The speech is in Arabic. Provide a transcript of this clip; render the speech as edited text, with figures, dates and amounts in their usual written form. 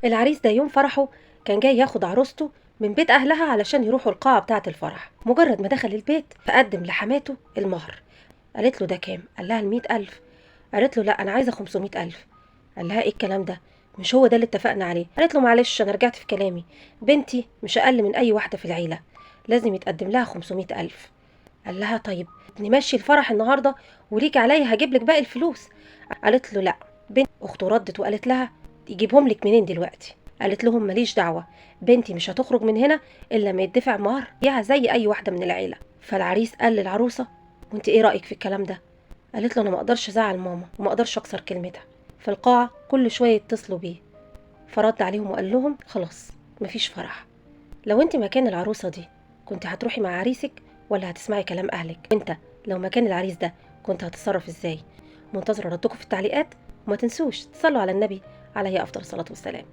العريس ده يوم فرحه كان جاي ياخد عروسته من بيت أهلها علشان يروحوا القاعة بتاعة الفرح. مجرد ما دخل البيت فقدم لحماته المهر. قالت له ده كام؟ قال لها 100,000. قالت له لا أنا عايزة 500,000. قال لها إيه الكلام ده؟ مش هو ده اللي اتفقنا عليه. قالت له معلش أنا رجعت في كلامي، بنتي مش أقل من أي واحدة في العيلة، لازم يتقدم لها 500,000. قال لها طيب نمشي الفرح النهارده وليك عليا هجيب لك باقي الفلوس. قالت له لا. بنت اخته ردت وقالت لها يجيبهم لك منين دلوقتي؟ قالت لهم ماليش دعوه، بنتي مش هتخرج من هنا الا ما يدفع مهر ياها زي اي واحده من العيله. فالعريس قال للعروسه وانت ايه رايك في الكلام ده؟ قالت له انا ما اقدرش ازعل ماما وما اقدرش اكسر كلمتها. في القاعه كل شويه يتصلوا بيه، فرد عليهم وقال لهم خلاص مفيش فرح. لو انت مكان العروسة دي كنت هتروحي مع عريسك ولا هتسمعي كلام اهلك؟ وانت لو مكان العريس ده كنت هتتصرف ازاي؟ منتظرة ردكم في التعليقات، وما تنسوش تصلوا على النبي عليه افضل الصلاة والسلام.